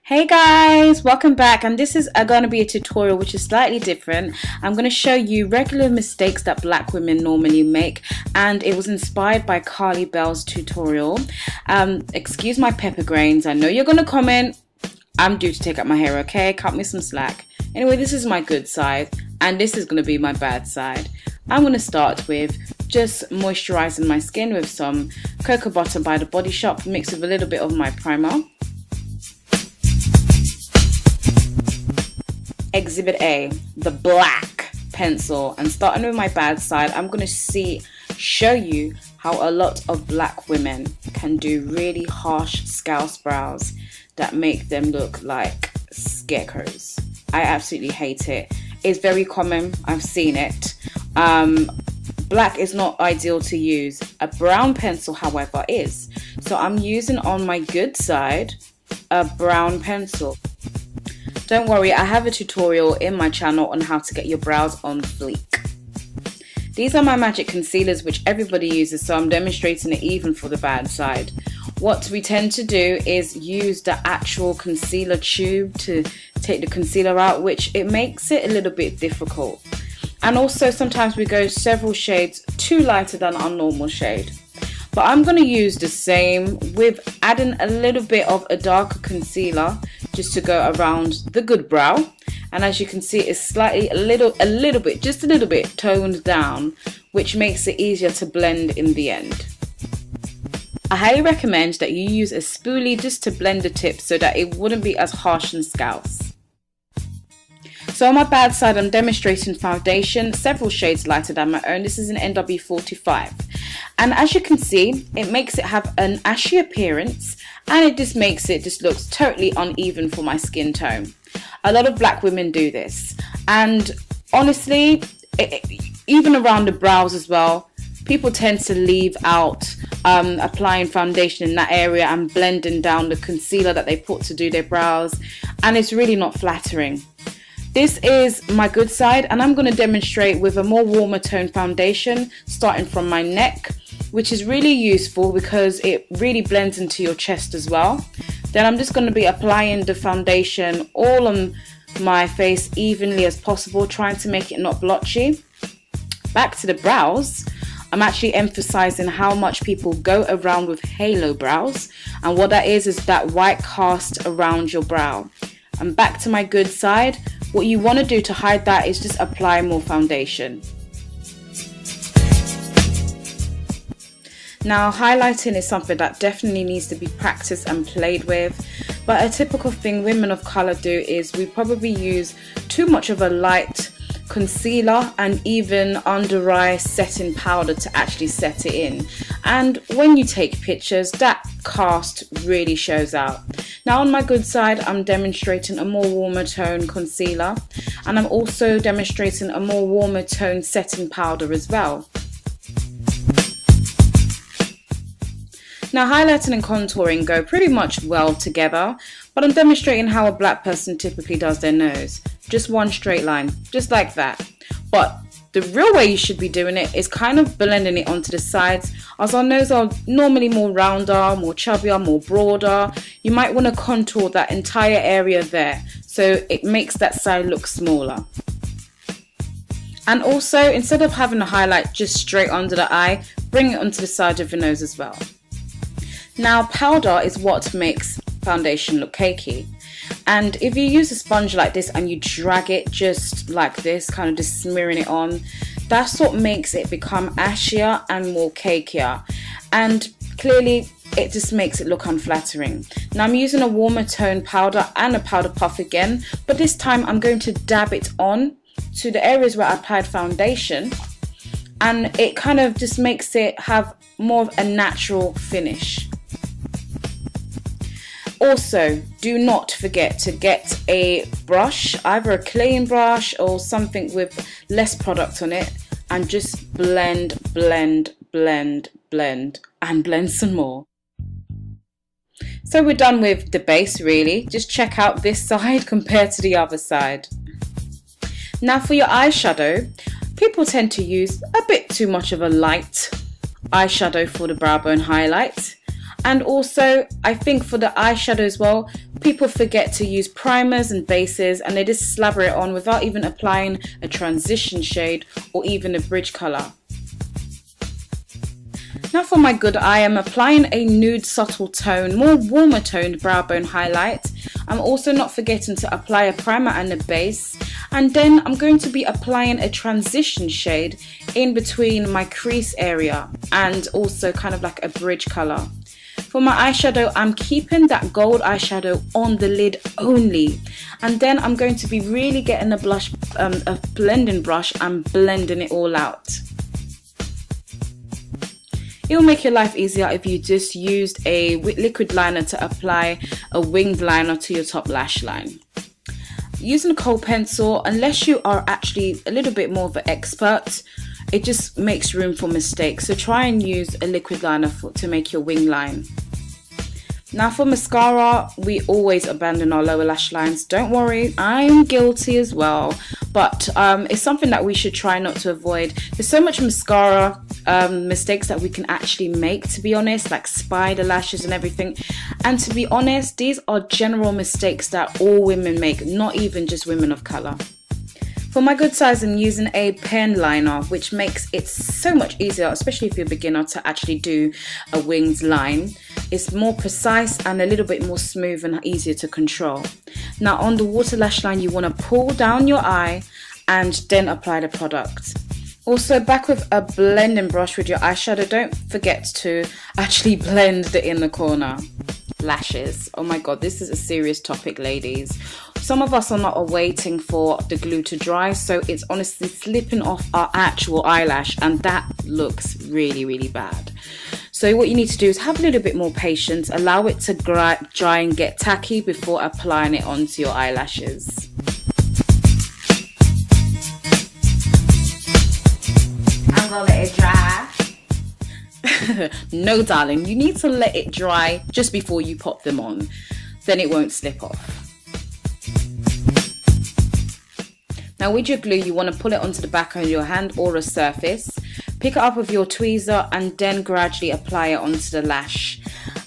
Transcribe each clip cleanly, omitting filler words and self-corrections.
Hey guys, welcome back, and this is going to be a tutorial which is slightly different. I'm going to show you regular mistakes that black women normally make, and it was inspired by Carly Bell's tutorial. Excuse my pepper grains, I know you're going to comment. I'm due to take out my hair, okay? Cut me some slack. Anyway, this is my good side and this is going to be my bad side. I'm going to start with just moisturizing my skin with some cocoa butter by the Body Shop mixed with a little bit of my primer. Exhibit A, the black pencil, and starting with my bad side, I'm going to show you how a lot of black women can do really harsh scouse brows that make them look like scarecrows. I absolutely hate it. It's very common, I've seen it. Black is not ideal to use. A brown pencil, however, is. So I'm using, on my good side, a brown pencil. Don't worry, I have a tutorial in my channel on how to get your brows on fleek. These are my magic concealers which everybody uses, so I'm demonstrating it even for the bad side. What we tend to do is use the actual concealer tube to take the concealer out, which it makes it a little bit difficult. And also sometimes we go several shades too lighter than our normal shade. But I'm going to use the same with adding a little bit of a darker concealer just to go around the good brow. And as you can see, it's slightly just a little bit toned down, which makes it easier to blend in the end. I highly recommend that you use a spoolie just to blend the tips so that it wouldn't be as harsh and scouse. So on my bad side, I'm demonstrating foundation, several shades lighter than my own. This is an NW45. And as you can see, it makes it have an ashy appearance, and it just makes it looks totally uneven for my skin tone. A lot of black women do this, and honestly, even around the brows as well, people tend to leave out applying foundation in that area and blending down the concealer that they put to do their brows, and it's really not flattering. This is my good side, and I'm going to demonstrate with a more warmer tone foundation starting from my neck, which is really useful because it really blends into your chest as well. Then I'm just going to be applying the foundation all on my face evenly as possible, trying to make it not blotchy. Back to the brows, I'm actually emphasizing how much people go around with halo brows, and what that is that white cast around your brow. And back to my good side, what you want to do to hide that is just apply more foundation. Now, highlighting is something that definitely needs to be practiced and played with, but a typical thing women of color do is we probably use too much of a light concealer and even under eye setting powder to actually set it in, and when you take pictures, that cast really shows out. Now on my good side, I'm demonstrating a more warmer tone concealer, and I'm also demonstrating a more warmer tone setting powder as well. Now, highlighting and contouring go pretty much well together, but I'm demonstrating how a black person typically does their nose. Just one straight line, just like that. But the real way you should be doing it is kind of blending it onto the sides, as our nose are normally more rounder, more chubbier, more broader. You might want to contour that entire area there, so it makes that side look smaller. And also, instead of having a highlight just straight under the eye, bring it onto the side of your nose as well. Now, powder is what makes foundation look cakey, and if you use a sponge like this and you drag it just like this, kind of just smearing it on, that's what makes it become ashier and more cakier, and clearly it just makes it look unflattering. Now I'm using a warmer tone powder and a powder puff again, but this time I'm going to dab it on to the areas where I applied foundation, and it kind of just makes it have more of a natural finish. Also, do not forget to get a brush, either a clean brush or something with less product on it, and just blend, blend, blend, blend, and blend some more. So we're done with the base really. Just check out this side compared to the other side. Now for your eyeshadow, people tend to use a bit too much of a light eyeshadow for the brow bone highlight. And also, I think for the eyeshadow as well, people forget to use primers and bases and they just slabber it on without even applying a transition shade or even a bridge color. Now for my good eye, I'm applying a nude subtle tone, more warmer toned brow bone highlight. I'm also not forgetting to apply a primer and a base. And then I'm going to be applying a transition shade in between my crease area and also kind of like a bridge color. For my eyeshadow, I'm keeping that gold eyeshadow on the lid only. And then I'm going to be really getting a blending brush and blending it all out. It will make your life easier if you just used a liquid liner to apply a winged liner to your top lash line. Using a kohl pencil, unless you are actually a little bit more of an expert, it just makes room for mistakes. So try and use a liquid liner to make your wing line. Now for mascara, we always abandon our lower lash lines. Don't worry, I'm guilty as well. But it's something that we should try not to avoid. There's so much mascara mistakes that we can actually make, to be honest, like spider lashes and everything. And to be honest, these are general mistakes that all women make, not even just women of color. For my good size, I'm using a pen liner, which makes it so much easier, especially if you're a beginner, to actually do a winged line. It's more precise and a little bit more smooth and easier to control. Now on the water lash line, you want to pull down your eye and then apply the product. Also, back with a blending brush with your eyeshadow, don't forget to actually blend the inner corner. Lashes. Oh my god, this is a serious topic, ladies. Some of us are not waiting for the glue to dry, so it's honestly slipping off our actual eyelash, and that looks really, really bad. So what you need to do is have a little bit more patience, allow it to dry and get tacky before applying it onto your eyelashes. I'm gonna let it dry. No darling, you need to let it dry just before you pop them on, then it won't slip off. Now with your glue, you want to pull it onto the back of your hand or a surface, pick it up with your tweezer and then gradually apply it onto the lash.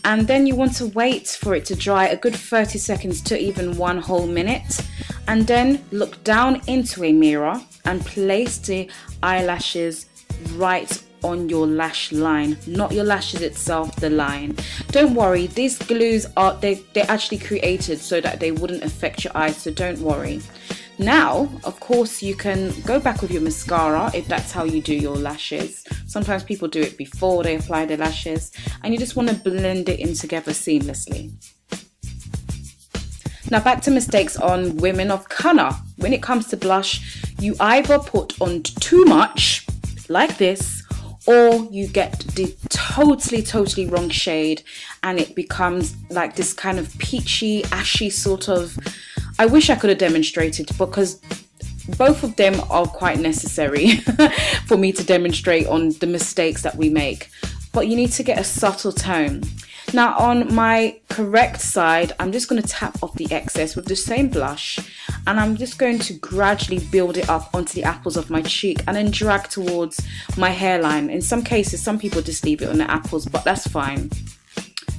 And then you want to wait for it to dry a good 30 seconds to even 1 whole minute, and then look down into a mirror and place the eyelashes right on your lash line, not your lashes itself, the line. Don't worry, these glues are they're actually created so that they wouldn't affect your eyes, so don't worry. Now of course you can go back with your mascara if that's how you do your lashes. Sometimes people do it before they apply their lashes, and you just want to blend it in together seamlessly. Now back to mistakes on women of color. When it comes to blush, you either put on too much like this, or you get the totally wrong shade and it becomes like this kind of peachy, ashy sort of. I wish I could have demonstrated, because both of them are quite necessary for me to demonstrate on the mistakes that we make. But you need to get a subtle tone. Now on my correct side, I'm just going to tap off the excess with the same blush, and I'm just going to gradually build it up onto the apples of my cheek and then drag towards my hairline. In some cases, some people just leave it on the apples, but that's fine.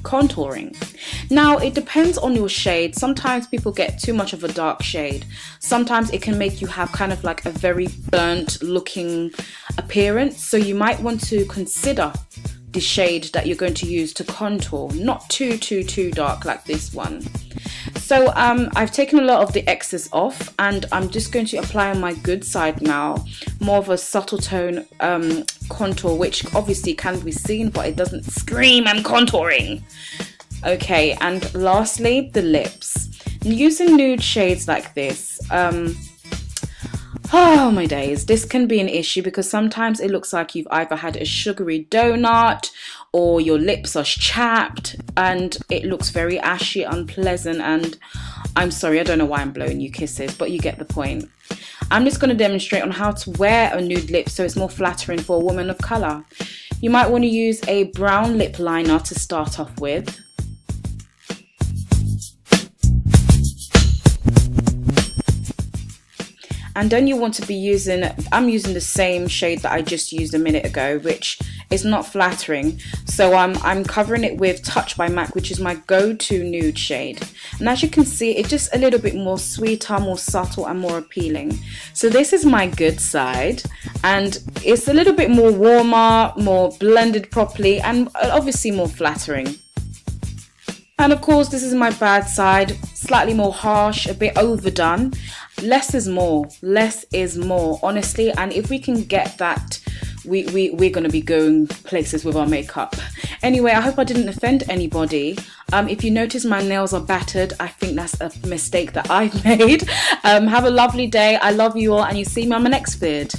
Contouring. Now it depends on your shade. Sometimes people get too much of a dark shade. Sometimes it can make you have kind of like a very burnt looking appearance, so you might want to consider the shade that you're going to use to contour, not too dark like this one. So I've taken a lot of the excess off, and I'm just going to apply on my good side now, more of a subtle tone contour, which obviously can be seen, but it doesn't scream I'm contouring. Okay, and lastly, the lips. Using nude shades like this, oh my days, this can be an issue because sometimes it looks like you've either had a sugary donut or your lips are chapped and it looks very ashy, unpleasant, and I'm sorry, I don't know why I'm blowing you kisses, but you get the point. I'm just going to demonstrate on how to wear a nude lip so it's more flattering for a woman of colour. You might want to use a brown lip liner to start off with. And then you want to be using, I'm using the same shade that I just used a minute ago, which it's not flattering. So I'm covering it with Touch by MAC, which is my go-to nude shade. And as you can see, it's just a little bit more sweeter, more subtle and more appealing. So this is my good side, and it's a little bit more warmer, more blended properly, and obviously more flattering. And of course, this is my bad side, slightly more harsh, a bit overdone. Less is more, honestly. And if we can get that, we're going to be going places with our makeup. Anyway, I hope I didn't offend anybody. If you notice my nails are battered, I think that's a mistake that I've made. Have a lovely day. I love you all, and you see me on my next vid.